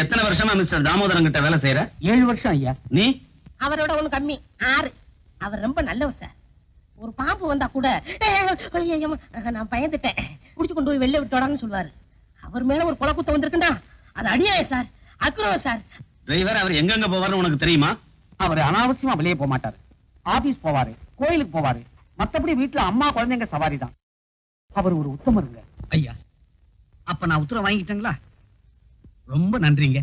எத்தனை வருஷமா மிஸ்டர் தாமோதரன் கிட்ட வேலை செய்யற? 7 வருஷம் ஐயா. நீ? அவரோட ஒண்ணு கம்மி 6. அவர் ரொம்ப நல்லவர் சார். ஒரு பாம்பு வந்தா கூட நான் பயந்துட்டேன், புடிச்சு கொண்டு போய் வெளில விட்டோடான்னு சொல்லுவாரு. அவர் மேல ஒரு கொலை குத்தம் வந்திருக்குண்டா, அது அடியாய சார், அக்ரவம் சார். டிரைவர், அவர் எங்கெங்க போவாருன்னு உனக்கு தெரியுமா? அவர் அனாவசியமா வெளியே போக மாட்டாரு. ஆபீஸ் போவாரு, கோயிலுக்கு போவாரு. மத்தபடி வீட்டுல அம்மா குழந்தைங்க சவாரி தான். அவர் ஒரு உத்தமருங்க. ஐயா, அப்ப நான் உத்தரவு வாங்கிட்டேங்களா? ரொம்ப நன்றிங்க.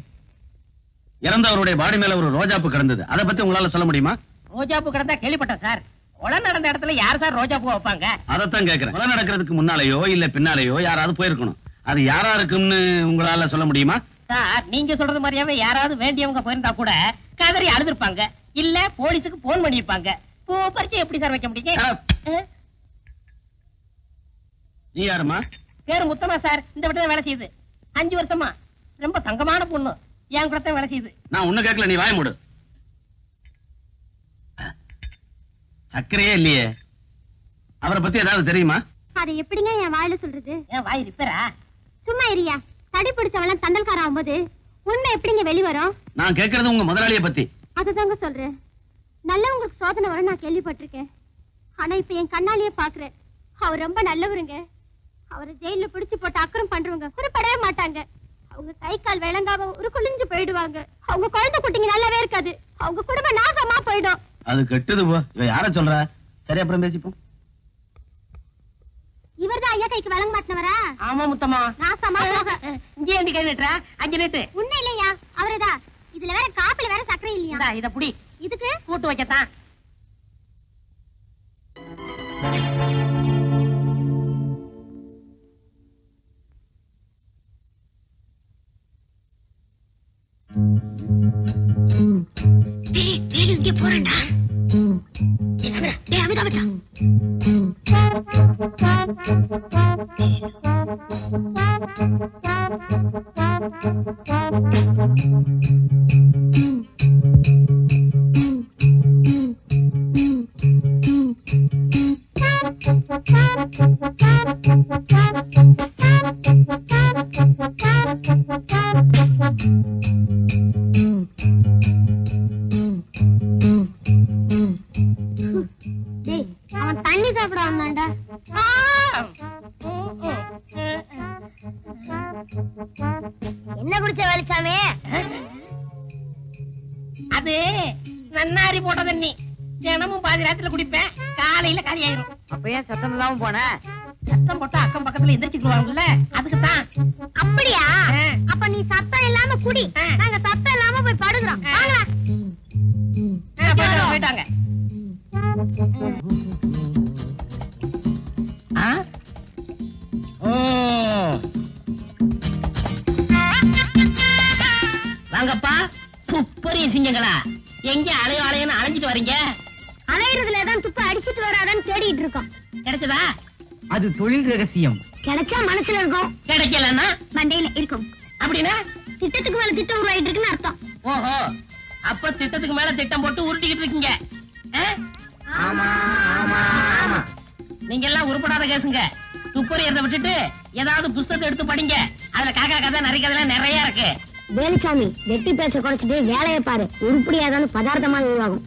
இறந்தவருடைய பாடி மேல ஒரு ரோஜாப்பு கிடந்தது, அதை பத்தி உங்களால சொல்ல முடியுமா? ரோஜாப்பூ கிடந்தா கேள்விப்பட்டேன் சார். கொலை நடந்த இடத்துல யார் சார் ரோஜாப்பூ வைப்பாங்க? அதைத்தான் கேக்குறேன். கொலை நடக்கிறதுக்கு முன்னாலேயோ இல்ல பின்னாலேயோ யாராவது போயிருக்கணும். அது யாரா இருக்கும்னு உங்களால சொல்ல முடியுமா? சார், நீங்க சொல்றது மாதிரியாவே யாராவது வேண்டியவங்க போயிருந்தா கூட கதறி அழுதுருப்பாங்க, இல்ல போலீஸுக்கு போன் பண்ணிருப்பாங்க. பரிச்சை எப்படி சார் வைக்க முடியுங்க? நீ யாருமா? பேரு முத்தமா சார். இந்த வீட்டுல வேலை செய்யுது 5 வருஷமா. ரொம்ப தங்கமான பொண்ணு, என் கூட தான் வேலை செய்யுது. நான் ஒண்ணு கேட்கல, நீ வாய மூடு. சக்கரையே இல்லையே. அவரை பத்தி ஏதாவது தெரியுமா? அதை எப்படிங்க என் வாயில சொல்றது? என் வாய் ரிப்பேரா? சும்மா இரியா. தடி பிடிச்சவெல்லாம் தண்டல்கார ஆகும்போது உண்மை எப்படிங்க வெளிவரும்? நான் கேட்கறது உங்க முதலாளியை பத்தி. அதுதாங்க சொல்றேன். நல்லவங்களுக்கு சோதனை வரும் நான் கேள்விப்பட்டிருக்கேன். ஆனா இப்ப என் கண்ணாலேயே பாக்குறேன். அவர் ரொம்ப நல்லவருங்க. அவரை ஜெயில பிடிச்சு போட்டு அக்கறம் பண்றவங்க குறிப்படவே மாட்டாங்க. அவங்க கை கால் விளங்காம ஒரு குளிஞ்சு போயிடுவாங்க. அவங்க குழந்தை குட்டிங்க நல்லாவே இருக்காது. அவங்க குடும்பம் நாசமா போயிடும். அது கெட்டது போ. இவ யார சொல்ற? சரி, அப்புறம் பேசிப்போம். இவர்தான் ஐயா கைக்கு விளங்க மாட்டினவரா? ஆமா முத்தமா. நாசமா போக. இங்கே ஏண்டி கை நீட்டுற? 5 நீட்டு. உண்மை இல்லையா? அவரேதான். இதுல வேற காப்பில வேற சக்கரை இல்லையா? இத புடி. இதுக்கு கூட்டு வைக்கத்தான். இங்கே போறேன்டா. அவன் தண்ணி சாப்பிட வந்தான்டா. என்ன குடிச்ச வேலைச்சாமி? அது நன்னாரி போட்ட தண்ணி. தினமும் பாதி ராத்திரில குடிப்பேன், காலையில காலி ஆயிரும். அப்ப ஏன் சத்தம் இல்லாம போன? சத்தம் போட்டா அக்கம் பக்கத்துல எந்திரிச்சுக்குவாங்கல்ல, அதுக்குதான். அப்படியா? அப்ப நீ சத்தம் இல்லாம குடி, நாங்க சத்தம் இல்லாம போய் படுகிறோம். போயிட்டாங்க. வாங்கப்பா, துப்பறிய சிங்கங்களா, எங்க அலையோ அலையன்னு அலைஞ்சிட்டு வரீங்க? அலையிறதுல தான் துப்பு அடிச்சிட்டு வராதான்னு தேடிட்டு இருக்கோம். கிடைச்சதா? அது தொழில் ரகசியம். கிடைச்சா மனசுல இருக்கும், கிடைக்கலன்னா மண்டையில இருக்கும். அப்படின்னா திட்டத்துக்கு மேல திட்டம் உருவாயிட்டு இருக்குன்னு அர்த்தம். ஓஹோ, அப்ப திட்டத்துக்கு மேல திட்டம் போட்டு உருட்டிக்கிட்டு இருக்கீங்க. நீங்க எல்லாம் உருப்படாத கேசுங்க. துப்பறியறத விட்டுட்டு ஏதாவது புஸ்தகத்தை எடுத்து படிங்க. அதுல காக்கா கதை நிறைய கதை நிறைய இருக்கு. வேலுச்சாமி, வெட்டி பேச குறைச்சிட்டு வேலையை பாரு. உருப்படியாதான்னு பதார்த்தமா உருவாகும்.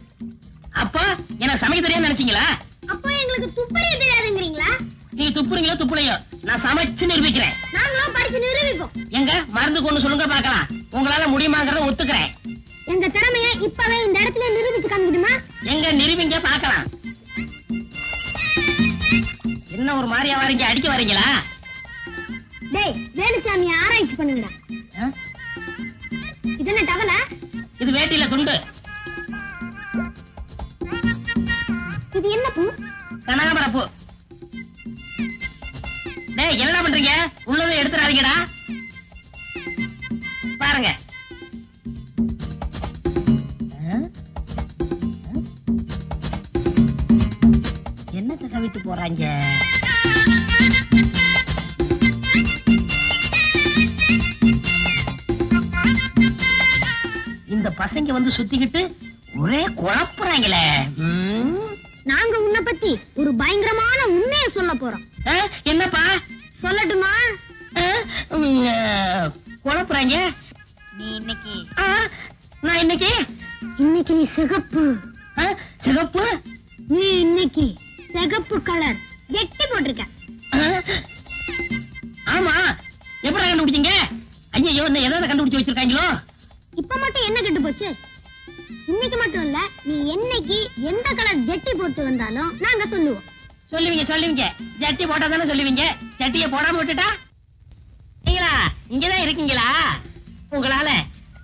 அப்போ எனக்கு சமைக்க தெரியாது நினைச்சீங்களா? அப்போ எங்களுக்கு துப்பறிய தெரியாதுங்கிறீங்களா? நீங்க துப்புறீங்களோ துப்புலையோ, நான் சமைச்சு நிரூபிக்கிறேன். நாங்களும் படிச்சு நிரூபிப்போம். எங்க மருந்து கொண்டு சொல்லுங்க பாக்கலாம். உங்களால முடியுமாங்கிறத ஒத்துக்கிறேன். எங்க திறமைய இப்பவே இந்த இடத்துல நிரூபிச்சு காமிக்கணுமா? எங்க நிரூபிங்க பாக்கலாம். என்ன ஒரு மாதிரியா வரீங்க, அடிக்க வரீங்களா? டேய், வேலுச்சாமி ஆராய்ச்சி பண்ணுங்கடா. இது என்ன டவலா? இது வேட்டியில துண்டு. இது என்ன பூ? கனகாம்பர பூ. டேய், என்னடா பண்றீங்க? உள்ளதை எடுத்துறாதீங்கடா. பாருங்க. என்னத்தை கவிட்டு போறாங்க? இந்த பசங்க வந்து சுத்திக்கிட்டு ஒரே குழப்புறாங்களே. நாங்க உன்னை பத்தி ஒரு பயங்கரமான உண்மையை சொல்ல போறோம். என்னப்பா? சொல்லட்டுமா? குழப்புறாங்க. நீ இன்னைக்கு நான் இன்னைக்கு இன்னைக்கு நீ சிகப்பு சிகப்பு நீ இன்னைக்கு சிகப்பு கலர் கெட்டி போட்டிருக்க ஆமா எப்படி கண்டுபிடிச்சீங்க? ஐயோ என்ன ஏதாவது கண்டுபிடிச்சு வச்சிருக்காங்களோ? இப்ப மட்டும் என்ன கெட்டு போச்சு? இன்னைக்கு மட்டும் இல்ல, நீ என்னைக்கு எந்த கலர் ஜெட்டி போட்டு வந்தாலும் நாங்க சொல்லுவோம். சொல்லுவீங்க ஜட்டி போட்டா தானே சொல்லுவீங்க. ஜட்டியை போடாம விட்டுட்டா நீங்களா இங்கதான் இருக்கீங்களா? உங்களால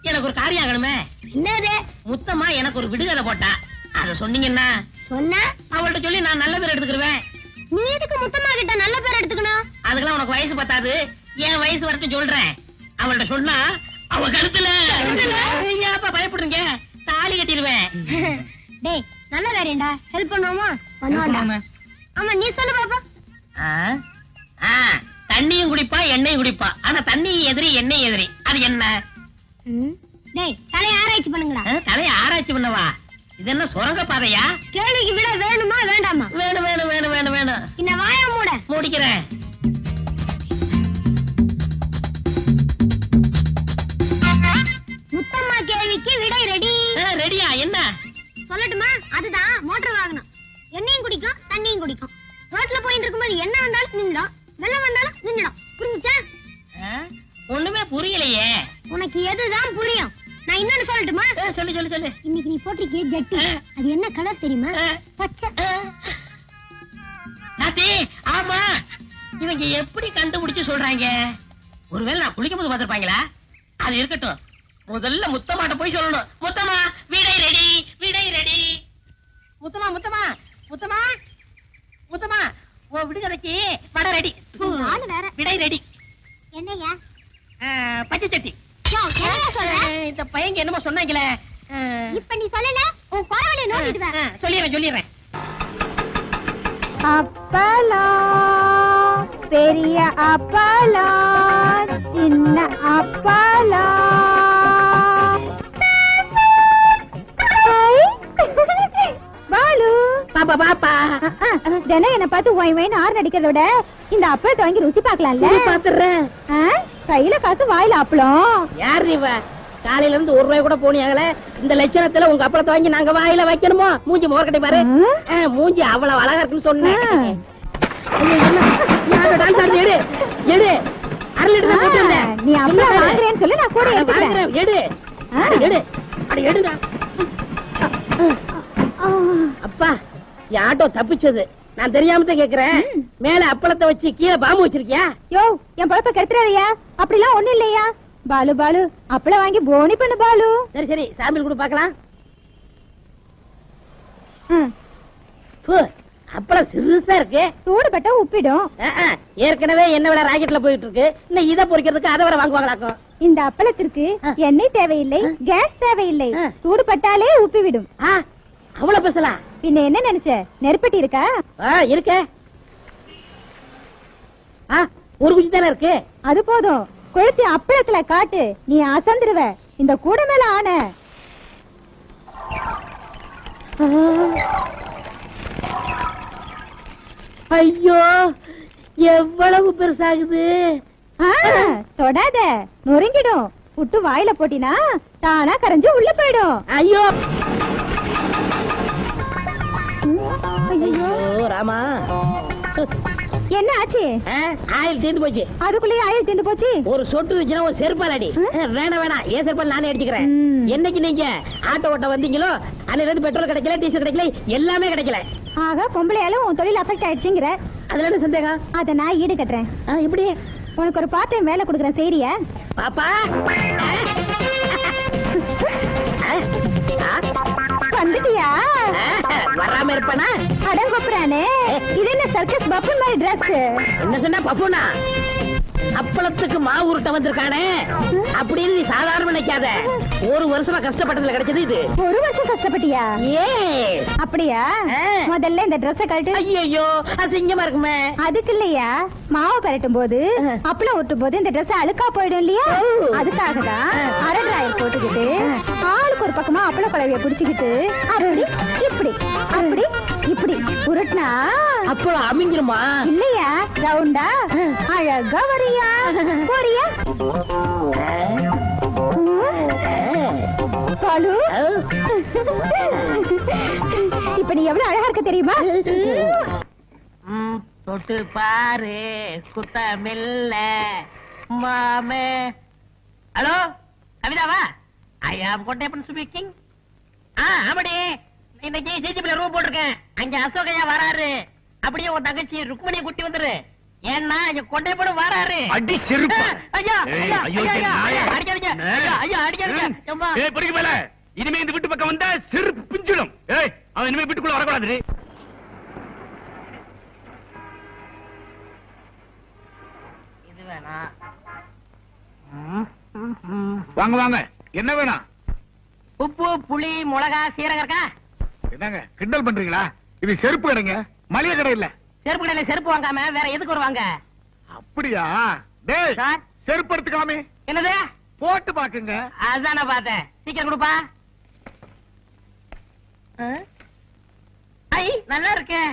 எனக்கு ஒரு காரியம் ஆகணுமே. என்னது? முத்தமா எனக்கு ஒரு விடுகதை போட்டா அத சொன்னீங்கன்னா சொன்ன அவள்கிட்ட சொல்லி நான் நல்ல பேர் எடுத்துக்கிருவேன். நீ எதுக்கு முத்தமா கிட்ட நல்ல பேர் எடுத்துக்கணும்? அதுக்கெல்லாம் உனக்கு வயசு பத்தாது, என் வயசு வரட்டும் சொல்றேன். அவள்கிட்ட சொன்னா அவ கழுத்துல ஏப்பா பயப்படுறீங்க? தாலி கட்டிடுவேன். டேய் நல்ல காரியம்டா, ஹெல்ப் பண்ணுவோமா? பண்ணுவாடா. ஆமா நீ சொல்லு பாப்பா. தண்ணியும் குடிப்பா எண்ணெயும் குடிப்பா, ஆனா தண்ணி எதிரி எண்ணெய் எதிரி, அது என்ன? டேய் தலைய ஆராய்ச்சி பண்ணுங்கடா. தலையை ஆராய்ச்சி பண்ணவா? இது என்ன சுரங்க பாதையா? கேள்விக்கு விட வேணுமா வேண்டாமா? வேணும் வேணும் வேணும் வேணும் வேணும். இந்த வாய மூட. முடிக்கிறேன். முத்தம்மா கேள்விக்கு விடை ரெடி. ரெடியா? என்ன சொல்லட்டுமா? அதுதான் மோட்டார் வாகனம். எண்ணெயும் குடிக்கும் தண்ணியும் குடிக்கும். ரோட்ல போயிட்டு இருக்கும்போது என்ன வந்தாலும் நின்னுடும், வெள்ளம் வந்தாலும் நின்னுடும். புரிஞ்சுச்சா? ஒண்ணுமே புரியலையே. உனக்கு எதுதான் புரியும்? நான் இன்னொன்னு சொல்லட்டுமா? சொல்லு சொல்லு சொல்லு. இன்னைக்கு நீ போட்டிருக்கிய ஜட்டி அது என்ன கலர் தெரியுமா? பச்சை. நாத்தி, ஆமா இவங்க எப்படி கண்டுபிடிச்சு சொல்றாங்க? ஒருவேளை நான் குளிக்கும் போது பார்த்திருப்பாங்களா? அது இருக்கட்டும், முதல்ல முத்தமாட்ட போய் சொல்லணும். முத்தமா விடை ரெடி, விடை ரெடி. முத்தமா முத்தமா முத்தமா முத்தமா ஓ விடுகதைக்கு வடை ரெடி, நாலு வேற. விடை ரெடி. என்னையா? பச்சை சட்டி. யோ, என்னையா சொல்ற? இந்த பையங்க என்னமோ சொன்னாங்களே. இப்ப நீ சொல்லல, உன் பரவலைய நோண்டிட்டு வா. சொல்லிடுறேன். அப்பளம், பெரிய அப்பளம், சின்ன அப்பளம். பாலு பாப்பா பாப்பா தினம் என்ன பார்த்து ஒய் ஒய்னு ஆறு நடிக்கிறத விட இந்த அப்பளத்தை வாங்கி ருசி பார்க்கலாம்ல. பாத்துறேன். கையில காசு வாயில அப்பளம். யார் இவ? காலையில இருந்து ஒரு ரூபாய் கூட போனியாங்களே, இந்த லட்சணத்துல உங்க அப்பளத்தை வாங்கி நாங்க வாயில வைக்கணுமோ? மூஞ்சி மோர்கட்டை பாரு. மூஞ்சி அவ்வளவு அழகா இருக்குன்னு சொன்னேன். எடு 1/2 லிட்டர் போட்டு வந்தேன். நீ அப்பளம் வாங்குறேன்னு சொல்லி நான் கூட எடுத்துக்கிறேன். எடு எடு அடி எடுடா. அப்பா என் ஆட்டோ தப்பிச்சது. நான் தெரியாம தான் கேக்குறேன். மேல அப்பளத்தை வச்சு கீழே பாம்பு வச்சிருக்கியா? யோ என் பழப்ப கெடுத்துறாரியா? அப்படிலாம் ஒண்ணு இல்லையா? பாலு பாலு அப்பளம் வாங்கி போனி பண்ணு பாலு. சரி சரி சாம்பிள் கூட பாக்கலாம். அப்பளம் சிறுசா இருக்கு. சூடு பட்டா உப்பிடும். ஏற்கனவே என்ன விலை ராக்கெட்ல போயிட்டு இருக்கு, இன்னும் இதை பொறிக்கிறதுக்கு அதை வர வாங்குவாங்களாக்கும். இந்த அப்பளத்திற்கு எண்ணெய் தேவையில்லை, கேஸ் தேவையில்லை. சூடு பட்டாலே உப்பி விடும். அவ்வளவு பேசலாம். பின்ன என்ன நினைச்ச? நெருப்பட்டி இருக்கா? இருக்க. ஒரு குச்சி தானே இருக்கு. அது போதும். கொளுத்தி அப்பளத்துல காட்டு, நீ அசந்துருவ. இந்த கூட மேல ஆன. ஐயோ எவ்வளவு பெருசாகுது. தொடாத, நொறுங்கிடும். புட்டு வாயில போட்டினா தானா கரைஞ்சு உள்ள போயிடும். ஐயோ ஐயோ ராமா, என்ன ஆச்சு? ஆயில் தீர்ந்து போச்சு. அதுக்குள்ளேயே ஆயில் தீர்ந்து போச்சு. ஒரு சொட்டு இருந்துச்சுன்னா ஒரு செருப்பால் அடி. வேணாம் ஏன் செருப்பால் நானே அடிச்சுக்கிறேன். என்னைக்கு நீங்க ஆட்டோ ஓட்ட வந்தீங்களோ அதுல இருந்து பெட்ரோல் கிடைக்கல, டீசல் கிடைக்கல, எல்லாமே கிடைக்கல. ஆக பொம்பளையாலும் உன் தொழில் அஃபெக்ட் ஆயிடுச்சுங்கிற. அதுல என்ன சந்தேகம்? அத நான் ஈடு கட்டுறேன். எப்படி? உனக்கு ஒரு பார்ட் டைம் வேலை கொடுக்குறேன், சரியா? பாப்பா வந்துட்டியா? வராம இருப்பானா? அடங்கொப்புறானே, இது என்ன சர்க்கஸ் பப்பு மாதிரி டிரஸ்? என்ன சொன்னா பப்புனா? அப்பளத்துக்கு மாவு உருட்ட வந்திருக்கானே அப்படின்னு நீ சாதாரண நினைக்காத. ஒரு வருஷமா கஷ்டப்பட்டதுல கிடைச்சது இது. ஒரு வருஷம் கஷ்டப்பட்டியா? ஏ அப்படியா? முதல்ல இந்த டிரஸ் கழட்டு. ஐயோ அசிங்கமா இருக்குமே. அதுக்கு இல்லையா, மாவு பரட்டும் போது அப்பளம் ஊட்டும் போது இந்த டிரஸ் அழுக்கா போயிடும் இல்லையா? அதுக்காக தான் அரை டிராயர் போட்டுக்கிட்டு ஆளுக்கு ஒரு பக்கமா அப்பள குழவைய புடிச்சுக்கிட்டு அப்படி இப்படி அப்படி இப்படி உருட்டினா அப்பளம் அமைஞ்சிருமா? இல்லையா, ரவுண்டா அழகா வரியா போறியா? பாலு இப்ப நீ எவ்வளவு அழகா இருக்க தெரியுமா? தொட்டு பாரு குத்தமில்ல மாமே. ஹலோ கவிதாவா? ஐ ஆம் கொண்டேப்பன் ஸ்பீக்கிங். ஆமாடி, இன்னைக்கு சிஜிபில ரூம் போட்டிருக்கேன். அங்க அசோகையா வராரு. அப்படியே உன் தங்கச்சி ருக்மணியை கூட்டி வந்துரு. ஏன்னா இங்க கொண்டேப்பன் வராரு. அடி செருப்பு. ஐயா ஐயா ஐயோ, ஐயா நாயே. அடிக்காதீங்க. ஐயா அடிக்காதீங்க. அம்மா. ஏய் படிக்க மேல. இனிமே இந்த வீட்டு பக்கம் வந்தா செருப்பு பிஞ்சிடும். ஏய் அவன் இனிமே வீட்டுக்குள்ள வரக்கூடாது. இது வேணா. வாங்க வாங்க. என்ன வேணும்? உப்பு புளி மிளகா சீரகம் இருக்கா? என்னங்க கிண்டல் பண்றீங்களா? இது செருப்பு கடைங்க, மளிகை கடை இல்ல. செருப்பு கடையில செருப்பு வாங்காம வேற எதுக்கு வருவாங்க? அப்படியா? டேய் சார். செருப்பு எடுத்துக்காமே என்னது? போட்டு பாக்குங்க. அதான் நான் பார்த்தேன். சீக்கிரம் கொடுப்பா. ஐ நல்லா இருக்கே.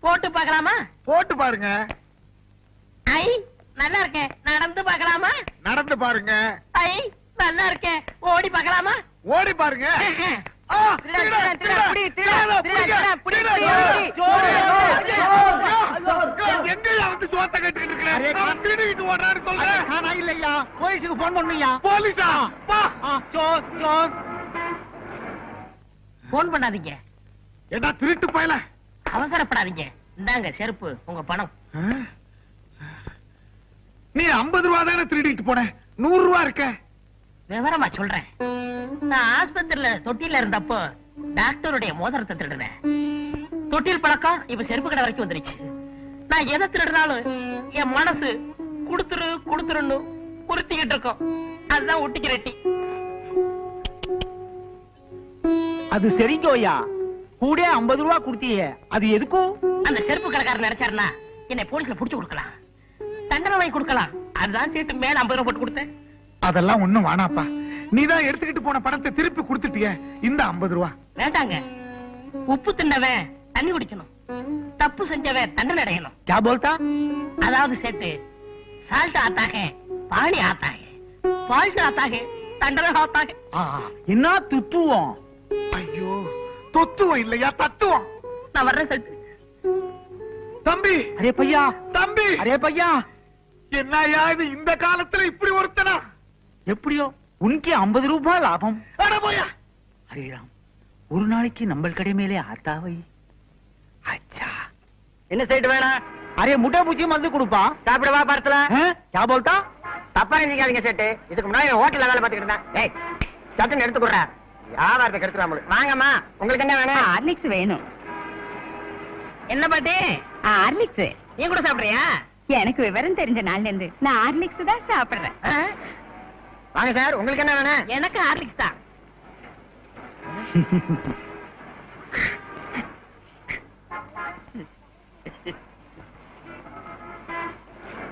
போட்டு பார்க்கலாமா? போட்டு பாருங்க. ஐ நல்லா இருக்கே. நடந்து பார்க்கலாமா? நடந்து பாருங்க. ஐ நல்லா இருக்கே. ஓடி பார்க்கலாமா? ஓடி பாருங்க. ஆ, திருடா, திருடா, திருடா, திருடா, புடி, திருடா, திருடா, திருடா, புடிங்க, புடி, திருடா, புடி, புடி. எங்கயா வந்து சோத்த கேட்டுக்கிட்டு இருக்கிறேன்? அவன் திருடிக்கிட்டு ஓடுறான்னு சொல்றேன். நானா இல்லையா? போலீஸுக்கு போன் பண்ணுயா? போலீஸா? வா. போன் பண்ணாதீங்க. என்ன திருட்டு பயல? அவசரப்படாதீங்க. இந்தாங்க செருப்பு, உங்க பணம். நீ 50 ரூபா தானே திருடிட்டு போன, 100 ரூபா இருக்க. விவரமா சொல்றேன். நான் ஆஸ்பத்திரியில தொட்டில இருந்தப்போ டாக்டருடைய மோதிரத்தை திருடுனேன். தொட்டில் பழக்கம் இப்ப செருப்பு கடை வரைக்கும் வந்துருச்சு. நான் எதை திருடினாலும் என் மனசு குடுத்துரு குடுத்துருன்னு குறுத்திக்கிட்டு இருக்கோம். அதுதான் ஒட்டிக்கு ரெட்டி. அது சரிங்கோயா, கூட 50 ரூபா கொடுத்தியே, அது எதுக்கும்? அந்த செருப்பு கடைக்காரர் நினைச்சாருன்னா என்னை போலீஸ்ல புடிச்சு கொடுக்கலாம், தண்டனை வாங்கி கொடுக்கலாம். அதுதான் சீட்டு மேல 50 ரூபா போட்டு கொடுத்தேன். அதெல்லாம் ஒண்ணும் வேணாப்பா. நீதான் எடுத்துக்கிட்டு போன பணத்தை திருப்பி கொடுத்துட்டிய. இந்த 50 ரூபா வேண்டாங்க. உப்பு தின்னவன் தண்ணி குடிக்கணும், தப்பு செஞ்சவன் தண்டனை அடையணும். क्या बोलता? அதாவது சேட்டு, சால்ட் ஆத்தாக பாணி ஆத்தாக, ஃபால்ட் ஆத்தாக தண்டனை ஆத்தாக. என்ன துத்துவோம்? ஐயோ, தொத்துவம் இல்லையா, தத்துவம். நான் வர்றேன் சேட்டு. தம்பி, அரே பையா, தம்பி, அரே பையா, என்னையா இது இந்த காலத்துல இப்படி ஒருத்தனா? எப்படியோ உனக்கு 50 ரூபாய் லாபம். அட போயா. அரே ராம், ஒரு நாளைக்கு நம்ம கடை மேலே ஆத்தாவை. அச்சா, என்ன சேட்டு வேணாம்? அரே முட்டை பூச்சி மருந்து கொடுப்பா. சாப்பிடவா படத்துல? क्या बोलता? தப்பா நினைக்காதீங்க சேட்டு. இதுக்கு முன்னாடி ஹோட்டல்ல வேலை பார்த்துக்கிட்டு இருந்தேன். ஏய் சட்டுன்னு எடுத்து கொடுறா. வியாபாரத்தை கெடுத்துறாம. வாங்கம்மா, உங்களுக்கு என்ன வேணும்? ஹார்லிக்ஸ் வேணும். என்ன பாட்டி? ஹார்லிக்ஸ் நீ கூட சாப்பிடுறியா? எனக்கு விவரம் தெரிஞ்ச நாள்ல இருந்து நான் ஹார்லிக்ஸ் தான் சாப்பிடுறேன். வாங்க சார், உங்களுக்கு என்ன வேணும்? எனக்கு ஹார்லிக்ஸ் தான்.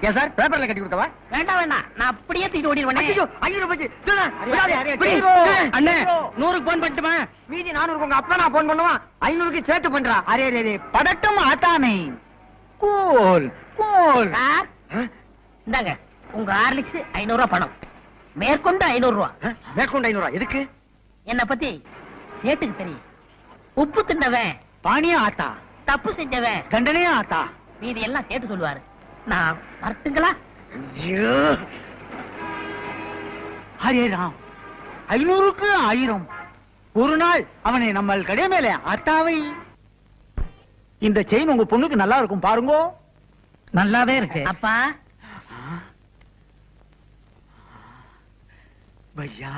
ஏன் சார், பேப்பர்ல கட்டி கொடுத்தவா? வேண்டாம் வேண்டாம், நான் அப்படியே தூக்கிட்டு ஓடிடுவேன். ஐயோ, 500 போச்சு. அண்ணே 100க்கு போன் பண்ணட்டுமா? மீதி 400 உங்க அப்பா நான் போன் பண்ணுவான். 500க்கு சேர்த்து பண்றா. அரே அரே, படட்டும் ஆட்டானே. Cool cool. சார் இந்தாங்க உங்க ஹார்லிக்ஸ் 500 ரூபாய் பணம். மேற்கொண்டு 500 ரூபாய். மேற்கொண்டு 500 ரூபாய் எதுக்கு? என்ன பத்தி சேட்டுக்கு தெரியும். உப்பு தின்னவன் பானியா ஆத்தா, தப்பு செஞ்சவன் தண்டனையா ஆத்தா. மீதி எல்லாம் சேர்த்து சொல்லுவாரு. நான் வரட்டுங்களா? ஐயோ, ஹரே ராம், 500க்கு 1000. ஒரு நாள் அவனை நம்ம கடை மேலே ஆத்தாவை. இந்த செயின் உங்க பொண்ணுக்கு நல்லா இருக்கும் பாருங்க. நல்லாவே இருக்கு அப்பா. பையா,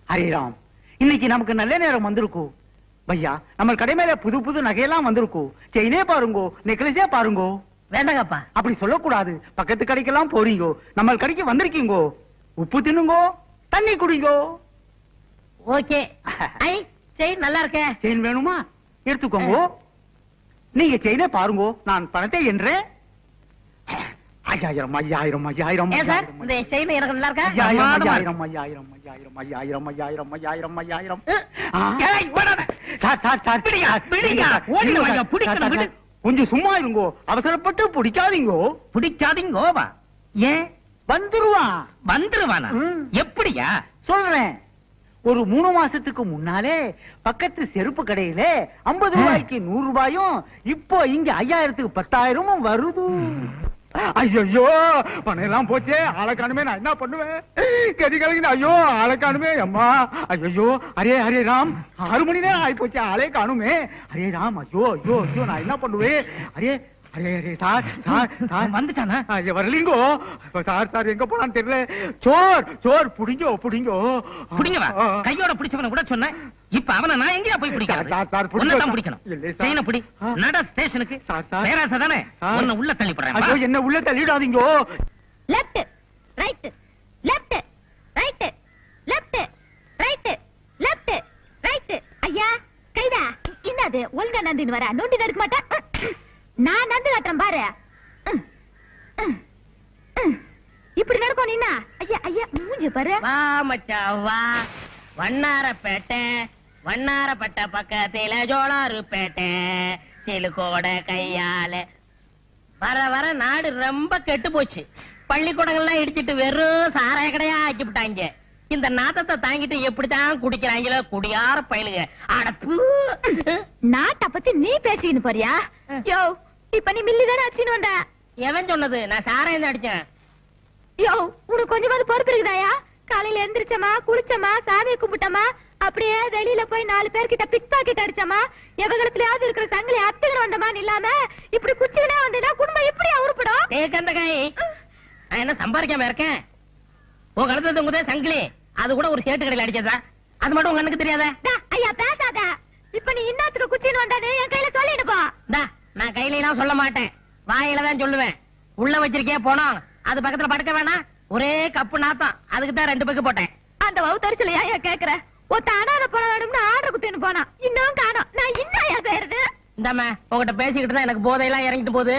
ஹரிராம், இன்னைக்கு நமக்கு நல்ல நேரம் வந்திருக்கும். பையா, நம்ம கடை மேல புது புது நகையெல்லாம் வந்திருக்கும். செயினே பாருங்கோ, நெக்லஸே பாருங்கோ. வேண்டாங்கப்பா. அப்படி சொல்லக்கூடாது. பக்கத்து கடைக்கெல்லாம் போறீங்கோ, நம்ம கடைக்கு வந்திருக்கீங்கோ. உப்பு தின்னுங்கோ, தண்ணி குடிங்கோ. ஓகே. ஐ செயின் நல்லா இருக்கே. செயின் வேணுமா? எடுத்துக்கோங்க. நீங்க செயினே பாருங்கோ, நான் பணத்தை என்றேன். 5000 5000 5000. ஏன் சார் இந்த செயின் எனக்கு நல்லா இருக்கா? 5000 5000 5000 5000 5000 5000 5000. ஏய் ஓடாத. சார் சார் சார், பிடிங்க, பிடிங்க. ஓடி வாங்க, பிடிக்கணும், விடு. கொஞ்சம் சும்மா இருங்கோ, அவசரப்பட்டு பிடிக்காதீங்கோ. பிடிக்காதீங்கோவா? ஏன் வந்துருவான். வந்துருவானா? ம். எப்படியா? சொல்றேன். ஒரு 3 மாசத்துக்கு முன்னாலே பக்கத்து செருப்பு கடையில 50 ரூபாய்க்கு 100 ரூபாயும், இப்போ இங்க 5000க்கு 10,000 வருது. ஐயோ பணம் எல்லாம் போச்சே, ஆளை காணுமே, நான் என்ன பண்ணுவேன்? கதி கலங்கின. ஐயோ ஆளை காணுமே அம்மா. ஐயோ அரே அரே ராம், 6 மணி நேரம் ஆகி போச்சு, ஆளே காணுமே. அரே ராம், ஐயோ ஐயோ ஐயோ, நான் என்ன பண்ணுவேன்? Array array array sir sir sir வந்துட்டானா? வரலீங்கோ சார். சார் எங்க போனான்னு தெரியல. சோர் சோர், புடிங்கோ புடிங்கோ. புடிங்கவா? கையோட பிடிச்சவன கூட சொன்னேன். இப்ப அவனை நான் எங்கயா போய் பிடிக்கிறேன்? சார், உன்னதான் பிடிக்கணும். இல்லை சார். செயினை பிடி. நட ஸ்டேஷனுக்கு. சார். பேராசை தானே? சார். உன்னை உள்ள தள்ளி ஐயோ போடுறேன். என்ன உள்ள தள்ளிடாதீங்கோ. Left right left right left right left right. ஐயா கைதா, என்னது ஒழுங்கா நந்தின்னு வர? நோண்டி நடக்க மாட்டேன். நான் நந்து காட்டுறேன் பாரு. இப்படி நடக்கும் நீனா? ஐயா ஐயா மூஞ்சி பாரு. வா மச்சான் வா. வண்ணாரப்பேட்டை, வண்ணாரப்பட்ட பக்கத்தில ஜோளாருப்பேட்டை, சிலுக்கோட கையால. வர வர நாடு ரொம்ப கெட்டு போச்சு. பள்ளிக்கூடங்கள்லாம் இடிச்சிட்டு வெறும் சாராய கடையா ஆக்கி விட்டாங்க. இந்த நாத்தத்தை தாங்கிட்டு எப்படித்தான் குடிக்கிறாங்களோ குடியார பயலுங்க. அடப்பு. நாட்டை பத்தி நீ பேசின்னு போறியா? யோ இப்ப நீ மில்லி தானே அடிச்சுன்னு வந்த? எவன் சொன்னது? நான் சாராயம் தான் அடிச்சேன். யோ உனக்கு கொஞ்சமாவது பொறுப்பு இருக்குதாயா? காலையில எந்திரிச்சமா, குளிச்சமா, சாமியை கும்பிட்டமா, அப்படியே வெளியில போய் 4 பேர்கிட்ட பிக் பாக்கெட் அடிச்சமா, எவங்களுக்குலயாவது இருக்கிற சங்கிலி அத்துக்கிற வந்தமான்னு இல்லாம இப்படி குச்சிக்கினே வந்தீங்கன்னா குடும்பம் எப்படியா உருப்படும்? கந்த காய், நான் என்ன சம்பாதிக்காம இருக்கேன்? உன் கழுத்து உங்கதே சங்கிலி, அது கூட ஒரு சேட்டு கடையில் அடிச்சதா? அது மட்டும் உங்க கண்ணுக்கு தெரியாதா? ஐயா பேசாத. இப்ப நீ இன்னத்துக்கு குச்சின்னு வந்தானே என் கையில சொல்லிடு போ. நான் கையில எல்லாம் சொல்ல மாட்டேன், வாயில தான் சொல்லுவேன். உள்ள வச்சிருக்கே போனோம், அது பக்கத்துல படுக்க வேணாம். ஒரே கப்பு நாத்தம், அதுக்கு தான் 2 பேக்கு போட்டேன். அந்த வவுத்தரிச்சல ஏன் கேக்குற? ஒத்த அனாத பணம் வேணும்னு ஆர்டர் குத்தின்னு போனா, இன்னும் காணோம். நான் இன்னும் ஏன் செய்யறது? இந்தாம உங்ககிட்ட பேசிக்கிட்டு தான் எனக்கு போதையெல்லாம் இறங்கிட்டு போகுது.